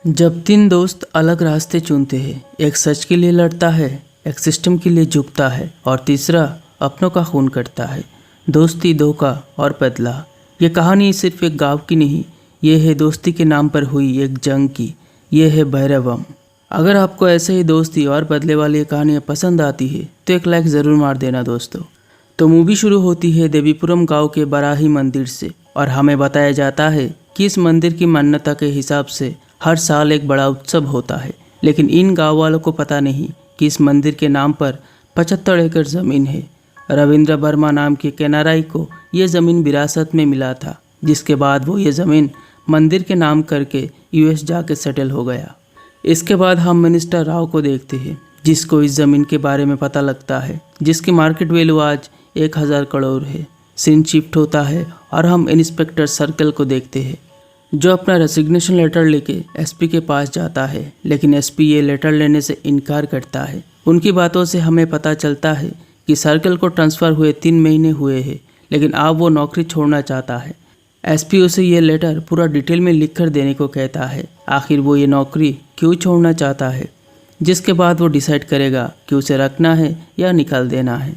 जब तीन दोस्त अलग रास्ते चुनते हैं, एक सच के लिए लड़ता है, एक सिस्टम के लिए झुकता है और तीसरा अपनों का खून करता है। दोस्ती, धोखा और बदला। ये कहानी सिर्फ एक गांव की नहीं, ये है दोस्ती के नाम पर हुई एक जंग की। ये है भैरवम। अगर आपको ऐसे ही दोस्ती और बदले वाली कहानियाँ पसंद आती है तो एक लाइक ज़रूर मार देना दोस्तों। तो मूवी शुरू होती है देवीपुरम गांव के बराही मंदिर से और हमें बताया जाता है कि इस मंदिर की मान्यता के हिसाब से हर साल एक बड़ा उत्सव होता है। लेकिन इन गांव वालों को पता नहीं कि इस मंदिर के नाम पर 75 एकड़ ज़मीन है। रविंद्र वर्मा नाम के केनाराई को ये ज़मीन विरासत में मिला था, जिसके बाद वो ये ज़मीन मंदिर के नाम करके यूएस जाके सेटल हो गया। इसके बाद हम मिनिस्टर राव को देखते हैं, जिसको इस ज़मीन के बारे में पता लगता है, जिसकी मार्केट वैल्यू आज 1000 करोड़ है। सीन शिफ्ट होता है और हम इंस्पेक्टर सर्कल को देखते हैं, जो अपना रेसिग्नेशन लेटर लेके एसपी के पास जाता है। लेकिन एसपी ये लेटर लेने से इनकार करता है। उनकी बातों से हमें पता चलता है कि सर्कल को ट्रांसफ़र हुए 3 महीने हुए हैं, लेकिन अब वो नौकरी छोड़ना चाहता है। एसपी उसे ये लेटर पूरा डिटेल में लिख कर देने को कहता है। आखिर वो ये नौकरी क्यों छोड़ना चाहता है, जिसके बाद वो डिसाइड करेगा कि उसे रखना है या निकाल देना है।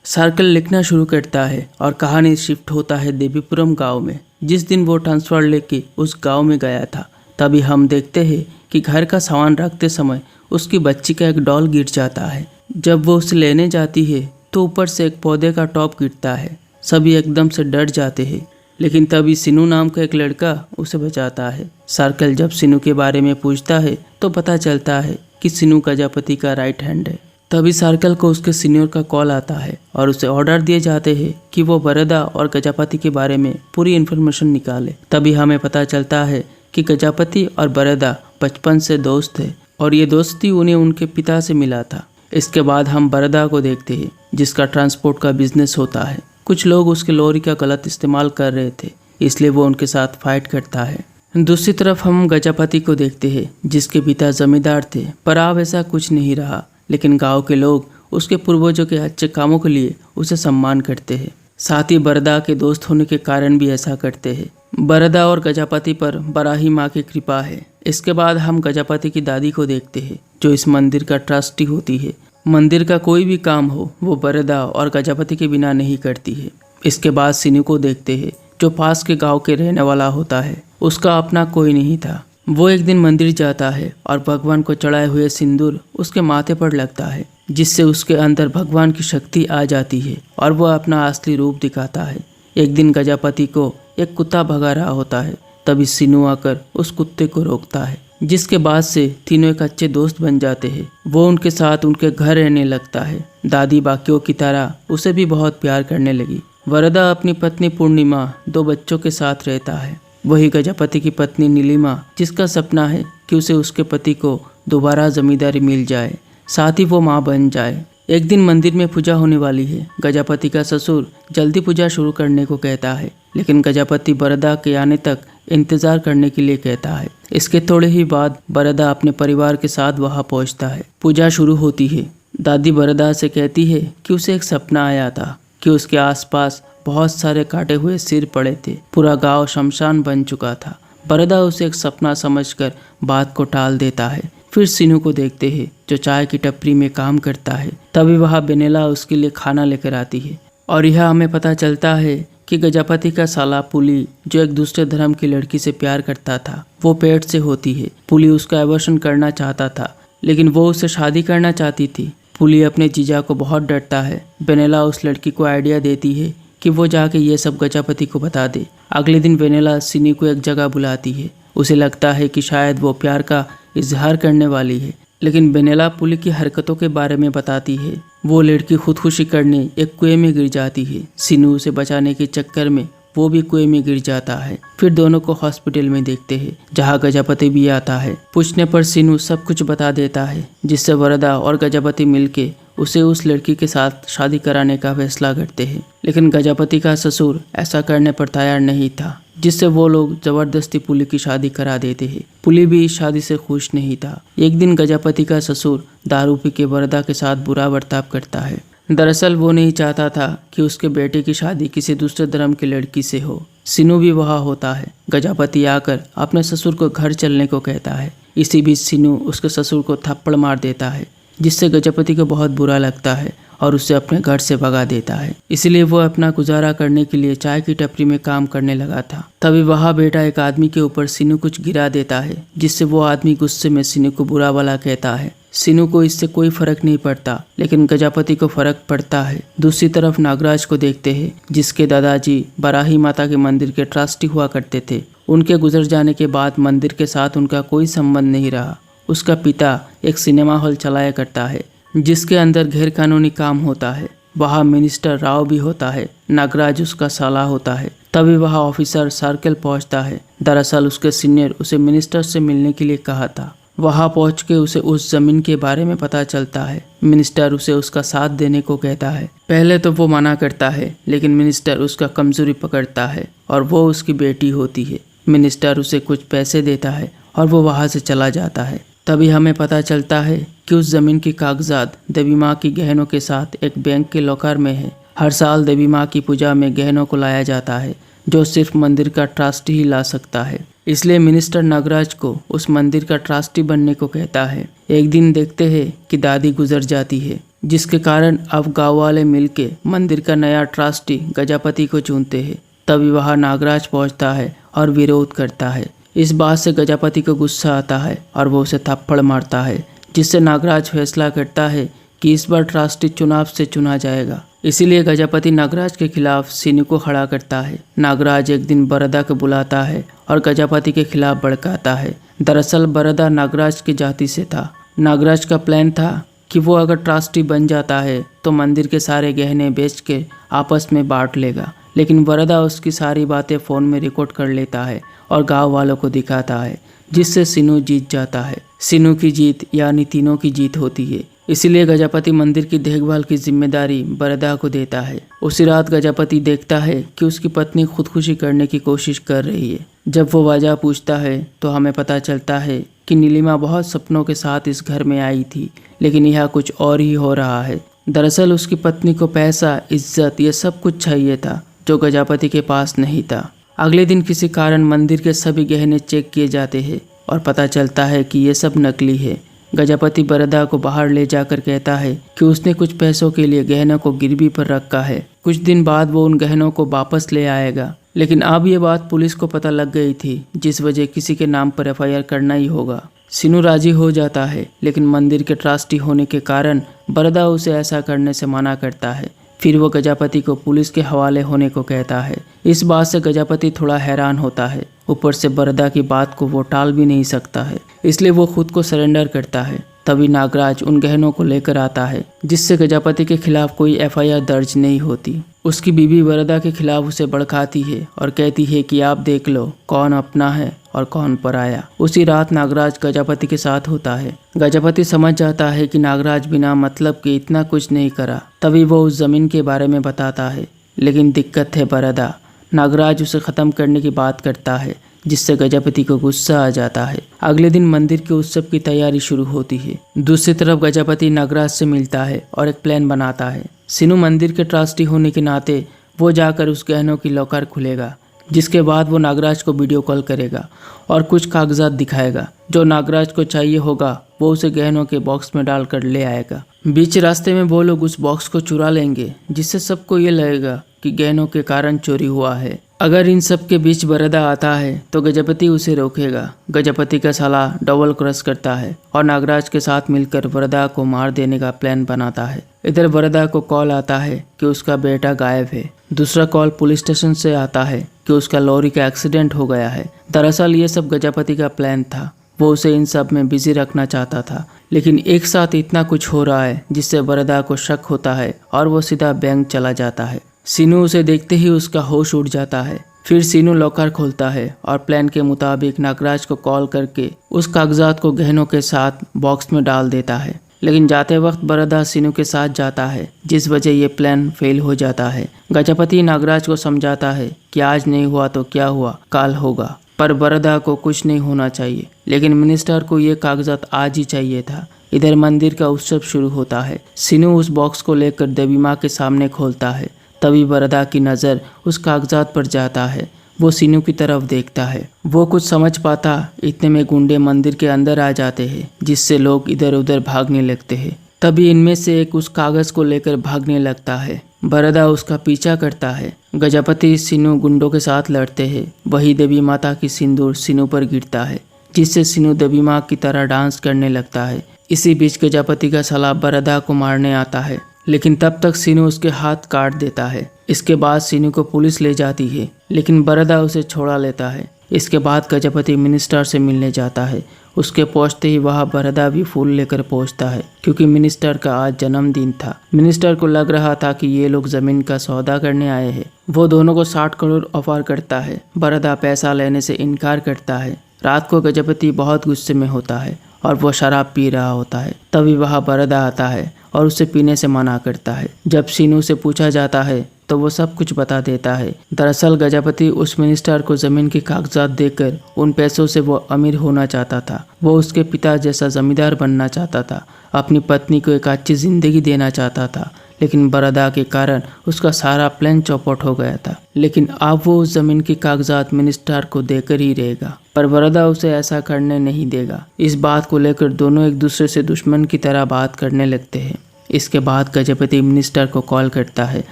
सर्कल लिखना शुरू करता है और कहानी शिफ्ट होता है देवीपुरम गांव में। जिस दिन वो ट्रांसफ़र लेके उस गांव में गया था, तभी हम देखते हैं कि घर का सामान रखते समय उसकी बच्ची का एक डॉल गिर जाता है। जब वो उसे लेने जाती है तो ऊपर से एक पौधे का टॉप गिरता है। सभी एकदम से डर जाते हैं, लेकिन तभी सिनू नाम का एक लड़का उसे बचाता है। सर्कल जब सिनू के बारे में पूछता है तो पता चलता है कि सिनू प्रजापति का राइट हैंड है। तभी सर्कल को उसके सीनियर का कॉल आता है और उसे ऑर्डर दिए जाते हैं कि वो बरदा और प्रजापति के बारे में पूरी इन्फॉर्मेशन निकाले। तभी हमें पता चलता है कि प्रजापति और बरदा बचपन से दोस्त थे और ये दोस्ती उन्हें उनके पिता से मिला था। इसके बाद हम बरदा को देखते हैं, जिसका ट्रांसपोर्ट का बिजनेस होता है। कुछ लोग उसके लॉरी का गलत इस्तेमाल कर रहे थे, इसलिए वो उनके साथ फाइट करता है। दूसरी तरफ हम प्रजापति को देखते हैं, जिसके पिता जमींदार थे, पर अब ऐसा कुछ नहीं रहा। लेकिन गांव के लोग उसके पूर्वजों के अच्छे कामों के लिए उसे सम्मान करते हैं। साथ ही बरदा के दोस्त होने के कारण भी ऐसा करते हैं। बरदा और प्रजापति पर बराही माँ की कृपा है। इसके बाद हम प्रजापति की दादी को देखते हैं, जो इस मंदिर का ट्रस्टी होती है। मंदिर का कोई भी काम हो वो बरदा और प्रजापति के बिना नहीं करती है। इसके बाद सिनू को देखते हैं, जो पास के गाँव के रहने वाला होता है। उसका अपना कोई नहीं था। वो एक दिन मंदिर जाता है और भगवान को चढ़ाए हुए सिंदूर उसके माथे पर लगता है, जिससे उसके अंदर भगवान की शक्ति आ जाती है और वह अपना असली रूप दिखाता है। एक दिन प्रजापति को एक कुत्ता भगा रहा होता है, तभी सिनू आकर उस कुत्ते को रोकता है, जिसके बाद से तीनों एक अच्छे दोस्त बन जाते हैं। वो उनके साथ उनके घर रहने लगता है। दादी बाकियों की तरह उसे भी बहुत प्यार करने लगी। वरदा अपनी पत्नी पूर्णिमा 2 बच्चों के साथ रहता है। वही प्रजापति की पत्नी नीलिमा, जिसका सपना है कि उसे उसके पति को दोबारा जमींदारी मिल जाए, साथ ही वो माँ बन जाए। एक दिन मंदिर में पूजा होने वाली है। प्रजापति का ससुर जल्दी पूजा शुरू करने को कहता है, लेकिन प्रजापति बरदा के आने तक इंतजार करने के लिए कहता है। इसके थोड़े ही बाद बरदा अपने परिवार के साथ वहाँ पहुँचता है। पूजा शुरू होती है। दादी बरदा से कहती है कि उसे एक सपना आया था कि उसके आसपास बहुत सारे काटे हुए सिर पड़े थे। पूरा गांव शमशान बन चुका था। बरदा उसे एक सपना समझकर बात को टाल देता है। फिर सिनू को देखते हैं, जो चाय की टपरी में काम करता है। तभी वहाँ बेनेला उसके लिए खाना लेकर आती है और यह हमें पता चलता है कि प्रजापति का साला पुली, जो एक दूसरे धर्म की लड़की से प्यार करता था, वो पेट से होती है। पुली उसका एवर्शन करना चाहता था, लेकिन वो उससे शादी करना चाहती थी। पुली अपने जीजा को बहुत डरता है। बेनेला उस लड़की को आइडिया देती है कि वो जाके ये सब प्रजापति को बता दे। अगले दिन बेनेला सिनी को एक जगह बुलाती है। उसे लगता है कि शायद वो प्यार का इजहार करने वाली है, लेकिन बेनेला पुली की हरकतों के बारे में बताती है। वो लड़की खुदकुशी करने एक कुएं में गिर जाती है। सिनू उसे बचाने के चक्कर में वो भी कुएं में गिर जाता है। फिर दोनों को हॉस्पिटल में देखते हैं, जहाँ प्रजापति भी आता है। पूछने पर सिनू सब कुछ बता देता है, जिससे वरदा और प्रजापति मिलके उसे उस लड़की के साथ शादी कराने का फैसला करते हैं। लेकिन प्रजापति का ससुर ऐसा करने पर तैयार नहीं था, जिससे वो लोग जबरदस्ती पुली की शादी करा देते हैं। पुली भी इस शादी से खुश नहीं था। एक दिन प्रजापति का ससुर दारू पी के वरदा के साथ बुरा बर्ताव करता है। दरअसल वो नहीं चाहता था कि उसके बेटे की शादी किसी दूसरे धर्म की लड़की से हो, सीनू भी वहाँ होता है। गजापति आकर अपने ससुर को घर चलने को कहता है। इसी बीच सीनू उसके ससुर को थप्पड़ मार देता है, जिससे गजापति को बहुत बुरा लगता है और उसे अपने घर से भगा देता है। इसलिए वो अपना गुजारा करने के लिए चाय की टपरी में काम करने लगा था। तभी वहाँ बैठा एक आदमी के ऊपर सीनू कुछ गिरा देता है, जिससे वो आदमी गुस्से में सीनू को बुरा भला कहता है। सीनू को इससे कोई फर्क नहीं पड़ता, लेकिन गजापति को फर्क पड़ता है। दूसरी तरफ नागराज को देखते हैं, जिसके दादाजी बराही माता के मंदिर के ट्रस्टी हुआ करते थे। उनके गुजर जाने के बाद मंदिर के साथ उनका कोई संबंध नहीं रहा। उसका पिता एक सिनेमा हॉल चलाया करता है, जिसके अंदर गैर कानूनी काम होता है। वहाँ मिनिस्टर राव भी होता है। नागराज उसका साला होता है। तभी वहाँ ऑफिसर सर्कल पहुँचता है। दरअसल उसके सीनियर उसे मिनिस्टर से मिलने के लिए कहा था। वहाँ पहुँच के उसे उस जमीन के बारे में पता चलता है। मिनिस्टर उसे उसका साथ देने को कहता है। पहले तो वो मना करता है, लेकिन मिनिस्टर उसका कमजोरी पकड़ता है और वो उसकी बेटी होती है। मिनिस्टर उसे कुछ पैसे देता है और वो वहाँ से चला जाता है। तभी हमें पता चलता है कि उस जमीन की कागजात देवी माँ की गहनों के साथ एक बैंक के लॉकर में है। हर साल देवी माँ की पूजा में गहनों को लाया जाता है, जो सिर्फ मंदिर का ट्रस्टी ही ला सकता है। इसलिए मिनिस्टर नागराज को उस मंदिर का ट्रस्टी बनने को कहता है। एक दिन देखते हैं कि दादी गुजर जाती है, जिसके कारण अब गाँव वाले मिलके मंदिर का नया ट्रस्टी गजापति को चुनते हैं। तभी वहाँ नागराज पहुँचता है और विरोध करता है। इस बात से गजापति को गुस्सा आता है और वो उसे थप्पड़ मारता है, जिससे नागराज फैसला करता है कि इस बार ट्रस्टी चुनाव से चुना जाएगा। इसीलिए गजापति नागराज के खिलाफ सीनू को खड़ा करता है। नागराज एक दिन बरदा को बुलाता है और गजापति के खिलाफ भड़काता है। दरअसल बरदा नागराज की जाति से था। नागराज का प्लान था कि वो अगर ट्रस्टी बन जाता है तो मंदिर के सारे गहने बेच के आपस में बांट लेगा, लेकिन बरदा उसकी सारी बातें फ़ोन में रिकॉर्ड कर लेता है और गांव वालों को दिखाता है, जिससे सीनू जीत जाता है। सीनू की जीत यानी तीनों की जीत होती है। इसीलिए गजापति मंदिर की देखभाल की जिम्मेदारी बरदा को देता है। उसी रात गजापति देखता है कि उसकी पत्नी खुदकुशी करने की कोशिश कर रही है। जब वो वजह पूछता है तो हमें पता चलता है कि नीलिमा बहुत सपनों के साथ इस घर में आई थी, लेकिन यह कुछ और ही हो रहा है। दरअसल उसकी पत्नी को पैसा, इज्जत, ये सब कुछ चाहिए था, जो गजापति के पास नहीं था। अगले दिन किसी कारण मंदिर के सभी गहने चेक किए जाते हैं और पता चलता है कि ये सब नकली है। गजापति बरदा को बाहर ले जाकर कहता है कि उसने कुछ पैसों के लिए गहनों को गिरवी पर रखा है। कुछ दिन बाद वो उन गहनों को वापस ले आएगा, लेकिन अब ये बात पुलिस को पता लग गई थी, जिस वजह किसी के नाम पर एफआईआर करना ही होगा। सीनू राजी हो जाता है, लेकिन मंदिर के ट्रस्टी होने के कारण बरदा उसे ऐसा करने से मना करता है। फिर वो गजापति को पुलिस के हवाले होने को कहता है। इस बात से गजापति थोड़ा हैरान होता है। ऊपर से बरदा की बात को वो टाल भी नहीं सकता है, इसलिए वो खुद को सरेंडर करता है। तभी नागराज उन गहनों को लेकर आता है, जिससे गजापति के खिलाफ कोई एफआईआर दर्ज नहीं होती। उसकी बीवी बरदा के खिलाफ उसे भड़काती है और कहती है कि आप देख लो कौन अपना है और कौन पराया। उसी रात नागराज गजापति के साथ होता है। गजापति समझ जाता है कि नागराज बिना मतलब के इतना कुछ नहीं करा। तभी वो उस जमीन के बारे में बताता है, लेकिन दिक्कत है बरदा। नागराज उसे खत्म करने की बात करता है, जिससे गजापति को गुस्सा आ जाता है। अगले दिन मंदिर के उत्सव की तैयारी शुरू होती है। दूसरी तरफ गजापति नागराज से मिलता है और एक प्लान बनाता है। सीनू मंदिर के ट्रस्टी होने के नाते वो जाकर उस गहनों की लॉकर खुलेगा, जिसके बाद वो नागराज को वीडियो कॉल करेगा और कुछ कागजात दिखाएगा। जो नागराज को चाहिए होगा वो उसे गहनों के बॉक्स में डालकर ले आएगा। बीच रास्ते में वो लोग उस बॉक्स को चुरा लेंगे, जिससे सबको ये लगेगा कि गहनों के कारण चोरी हुआ है। अगर इन सब के बीच बरदा आता है तो गजापति उसे रोकेगा। गजापति का साला डबल क्रॉस करता है और नागराज के साथ मिलकर बरदा को मार देने का प्लान बनाता है। इधर बरदा को कॉल आता है कि उसका बेटा गायब है। दूसरा कॉल पुलिस स्टेशन से आता है कि उसका लॉरी का एक्सीडेंट हो गया है। दरअसल ये सब गजापति का प्लान था। वो उसे इन सब में बिजी रखना चाहता था, लेकिन एक साथ इतना कुछ हो रहा है जिससे बरदा को शक होता है और वो सीधा बैंक चला जाता है। सीनू उसे देखते ही उसका होश उड़ जाता है। फिर सीनू लॉकर खोलता है और प्लान के मुताबिक नागराज को कॉल करके उस कागजात को गहनों के साथ बॉक्स में डाल देता है। लेकिन जाते वक्त बरदा सीनू के साथ जाता है, जिस वजह ये प्लान फेल हो जाता है। गजापति नागराज को समझाता है कि आज नहीं हुआ तो क्या हुआ, कल होगा। पर बरदा को कुछ नहीं होना चाहिए, लेकिन मिनिस्टर को ये कागजात आज ही चाहिए था। इधर मंदिर का उत्सव शुरू होता है। सीनू उस बॉक्स को लेकर देवी माँ के सामने खोलता है। तभी बरदा की नज़र उस कागजात पर जाता है। वो सीनू की तरफ देखता है। वो कुछ समझ पाता इतने में गुंडे मंदिर के अंदर आ जाते हैं, जिससे लोग इधर उधर भागने लगते हैं। तभी इनमें से एक उस कागज को लेकर भागने लगता है। बरदा उसका पीछा करता है। गजापति सीनू गुंडों के साथ लड़ते हैं। वही देवी माता की सिंदूर सीनू पर गिरता है, जिससे सीनू देवी माँ की तरह डांस करने लगता है। इसी बीच गजापति का साला बरदा को मारने आता है, लेकिन तब तक सीनू उसके हाथ काट देता है। इसके बाद सीनू को पुलिस ले जाती है, लेकिन बरदा उसे छोड़ा लेता है। इसके बाद गजापति मिनिस्टर से मिलने जाता है। उसके पहुंचते ही वहाँ बरदा भी फूल लेकर पहुंचता है, क्योंकि मिनिस्टर का आज जन्मदिन था। मिनिस्टर को लग रहा था कि ये लोग जमीन का सौदा करने आए हैं। वो दोनों को 60 करोड़ ऑफर करता है। बरदा पैसा लेने से इनकार करता है। रात को गजापति बहुत गुस्से में होता है और वो शराब पी रहा होता है। तभी वहाँ बरदा आता है और उसे पीने से मना करता है। जब सीनू से पूछा जाता है तो वो सब कुछ बता देता है। दरअसल गजापति उस मिनिस्टर को जमीन के कागजात देकर उन पैसों से वो अमीर होना चाहता था। वो उसके पिता जैसा जमींदार बनना चाहता था, अपनी पत्नी को एक अच्छी जिंदगी देना चाहता था। लेकिन बरदा के कारण उसका सारा प्लान चौपट हो गया था। लेकिन अब वो उस जमीन के कागजात मिनिस्टर को देकर ही रहेगा, पर बरदा उसे ऐसा करने नहीं देगा। इस बात को लेकर दोनों एक दूसरे से दुश्मन की तरह बात करने लगते हैं। इसके बाद गजापति मिनिस्टर को कॉल करता है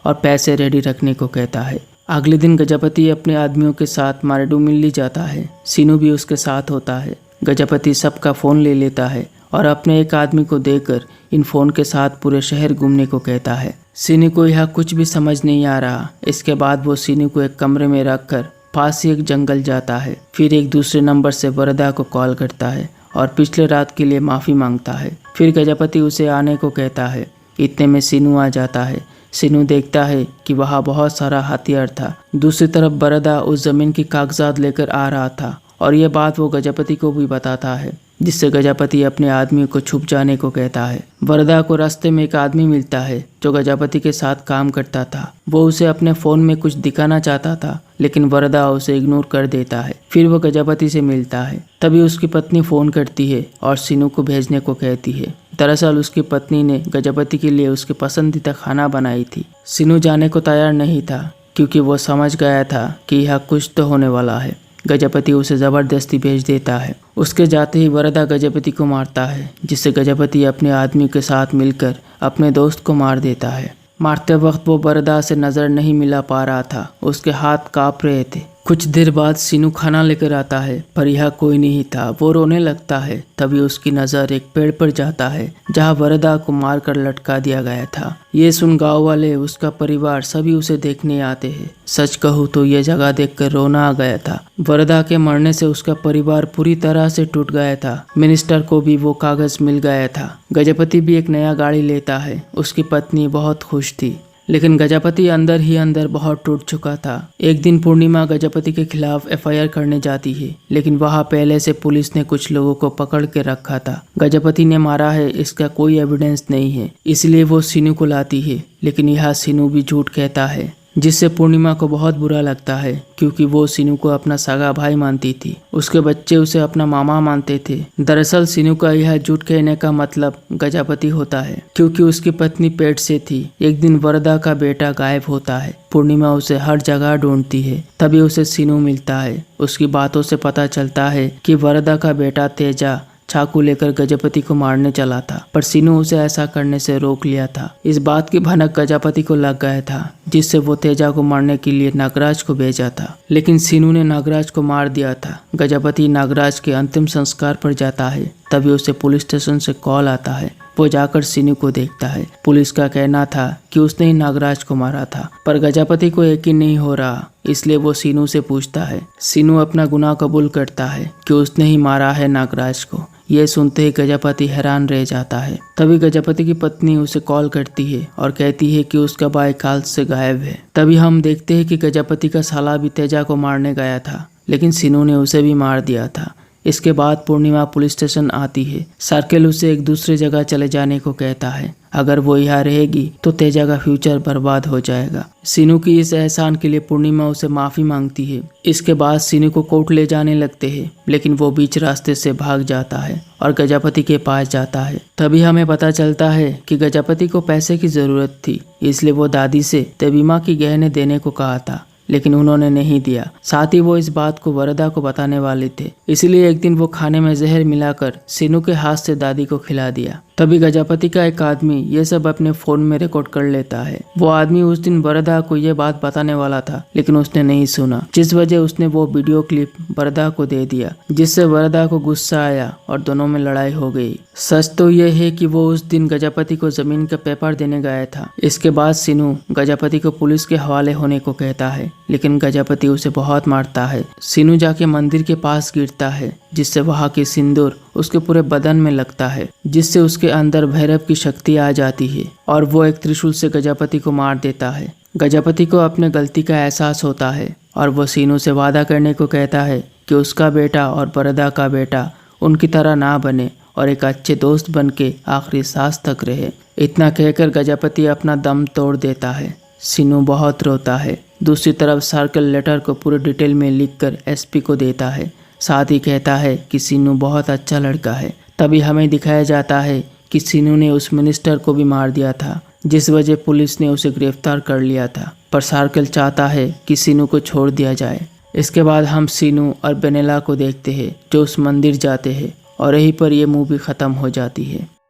और पैसे रेडी रखने को कहता है। अगले दिन गजापति अपने आदमियों के साथ मारेडूमिल्ली जाता है। सीनू भी उसके साथ होता है। गजापति सबका फ़ोन ले लेता है और अपने एक आदमी को देकर इन फ़ोन के साथ पूरे शहर घूमने को कहता है। सीनू को यह कुछ भी समझ नहीं आ रहा। इसके बाद वो सीनू को एक कमरे में रखकर पास ही एक जंगल जाता है। फिर एक दूसरे नंबर से बरदा को कॉल करता है और पिछले रात के लिए माफ़ी मांगता है। फिर गजापति उसे आने को कहता है। इतने में सीनू आ जाता है। सीनू देखता है कि वहाँ बहुत सारा हथियार था। दूसरी तरफ बरदा उस जमीन की कागजात लेकर आ रहा था और ये बात वो गजापति को भी बताता है, जिससे गजापति अपने आदमी को छुप जाने को कहता है। बरदा को रास्ते में एक आदमी मिलता है जो गजापति के साथ काम करता था। वो उसे अपने फ़ोन में कुछ दिखाना चाहता था, लेकिन बरदा उसे इग्नोर कर देता है। फिर वो गजापति से मिलता है। तभी उसकी पत्नी फ़ोन करती है और सीनू को भेजने को कहती है। दरअसल उसकी पत्नी ने गजापति के लिए उसके पसंदीदा खाना बनाई थी। सीनू जाने को तैयार नहीं था, क्योंकि वो समझ गया था कि यह कुछ तो होने वाला है। गजापति उसे ज़बरदस्ती भेज देता है। उसके जाते ही बरदा गजापति को मारता है, जिससे गजापति अपने आदमी के साथ मिलकर अपने दोस्त को मार देता है। मारते वक्त वो बरदा से नज़र नहीं मिला पा रहा था। उसके हाथ काँप रहे थे। कुछ देर बाद सीनू खाना लेकर आता है, पर यह कोई नहीं था। वो रोने लगता है। तभी उसकी नज़र एक पेड़ पर जाता है, जहाँ बरदा को मारकर लटका दिया गया था। ये सुन गाँव वाले, उसका परिवार सभी उसे देखने आते हैं। सच कहूँ तो ये जगह देखकर रोना आ गया था। बरदा के मरने से उसका परिवार पूरी तरह से टूट गया था। मिनिस्टर को भी वो कागज मिल गया था। गजापति भी एक नया गाड़ी लेता है। उसकी पत्नी बहुत खुश थी, लेकिन गजापति अंदर ही अंदर बहुत टूट चुका था। एक दिन पूर्णिमा गजापति के खिलाफ एफआईआर करने जाती है, लेकिन वहाँ पहले से पुलिस ने कुछ लोगों को पकड़ के रखा था। गजापति ने मारा है इसका कोई एविडेंस नहीं है, इसलिए वो सीनू को लाती है। लेकिन यह सीनू भी झूठ कहता है, जिससे पूर्णिमा को बहुत बुरा लगता है, क्योंकि वो सीनू को अपना सगा भाई मानती थी। उसके बच्चे उसे अपना मामा मानते थे। दरअसल सीनू का यह झूठ कहने का मतलब गजापति होता है, क्योंकि उसकी पत्नी पेट से थी। एक दिन बरदा का बेटा गायब होता है। पूर्णिमा उसे हर जगह ढूंढती है। तभी उसे सीनू मिलता है। उसकी बातों से पता चलता है कि बरदा का बेटा तेजा चाकू लेकर गजापति को मारने चला था, पर सीनू उसे ऐसा करने से रोक लिया था। इस बात की भनक गजापति को लग गया था, जिससे वो तेजा को मारने के लिए नागराज को भेजा था। लेकिन सीनू ने नागराज को मार दिया था। गजापति नागराज के अंतिम संस्कार पर जाता है। तभी उसे पुलिस स्टेशन से कॉल आता है। वो जाकर सीनू को देखता है। पुलिस का कहना था कि उसने ही नागराज को मारा था, पर गजापति को यकीन नहीं हो रहा, इसलिए वो सीनू से पूछता है। सीनू अपना गुनाह कबूल करता है कि उसने ही मारा है नागराज को। ये सुनते ही गजापति हैरान रह जाता है। तभी गजापति की पत्नी उसे कॉल करती है और कहती है कि उसका भाई काल से गायब है। तभी हम देखते हैं कि गजापति का साला भी तेजा को मारने गया था, लेकिन सीनू ने उसे भी मार दिया था। इसके बाद पूर्णिमा पुलिस स्टेशन आती है। सर्किल उसे एक दूसरी जगह चले जाने को कहता है। अगर वो यहाँ रहेगी तो तेजा का फ्यूचर बर्बाद हो जाएगा। सीनू की इस एहसान के लिए पूर्णिमा उसे माफ़ी मांगती है। इसके बाद सीनू को कोर्ट ले जाने लगते हैं, लेकिन वो बीच रास्ते से भाग जाता है और गजापति के पास जाता है। तभी हमें पता चलता है कि गजापति को पैसे की ज़रूरत थी, इसलिए वो दादी से देवी माँ की गहने देने को कहा था। लेकिन उन्होंने नहीं दिया। साथ ही वो इस बात को वरदा को बताने वाले थे, इसलिए एक दिन वो खाने में जहर मिलाकर सीनू के हाथ से दादी को खिला दिया। तभी गजापति का एक आदमी ये सब अपने फोन में रिकॉर्ड कर लेता है। वो आदमी उस दिन वरदा को ये बात बताने वाला था, लेकिन उसने नहीं सुना, जिस वजह उसने वो वीडियो क्लिप वरदा को दे दिया, जिससे वरदा को गुस्सा आया और दोनों में लड़ाई हो गई। सच तो ये है कि वो उस दिन गजापति को जमीन का पेपर देने गया था। इसके बाद सीनू गजापति को पुलिस के हवाले होने को कहता है, लेकिन गजापति उसे बहुत मारता है। सीनू जाके मंदिर के पास गिरता है, जिससे वहाँ की सिंदूर उसके पूरे बदन में लगता है, जिससे उसके अंदर भैरव की शक्ति आ जाती है और वो एक त्रिशूल से गजापति को मार देता है। गजापति को अपने गलती का एहसास होता है और वो सीनू से वादा करने को कहता है कि उसका बेटा और वरदा का बेटा उनकी तरह ना बने और एक अच्छे दोस्त बन के आखिरी सांस तक रहे। इतना कहकर गजापति अपना दम तोड़ देता है। सीनू बहुत रोता है। दूसरी तरफ सर्कल लेटर को पूरे डिटेल में लिखकर एसपी को देता है। साथ ही कहता है कि सीनू बहुत अच्छा लड़का है। तभी हमें दिखाया जाता है कि सीनू ने उस मिनिस्टर को भी मार दिया था, जिस वजह पुलिस ने उसे गिरफ्तार कर लिया था। पर सर्कल चाहता है कि सीनू को छोड़ दिया जाए। इसके बाद हम सीनू और बेनेला को देखते हैं, जो उस मंदिर जाते हैं और यहीं पर यह मूवी ख़त्म हो जाती है।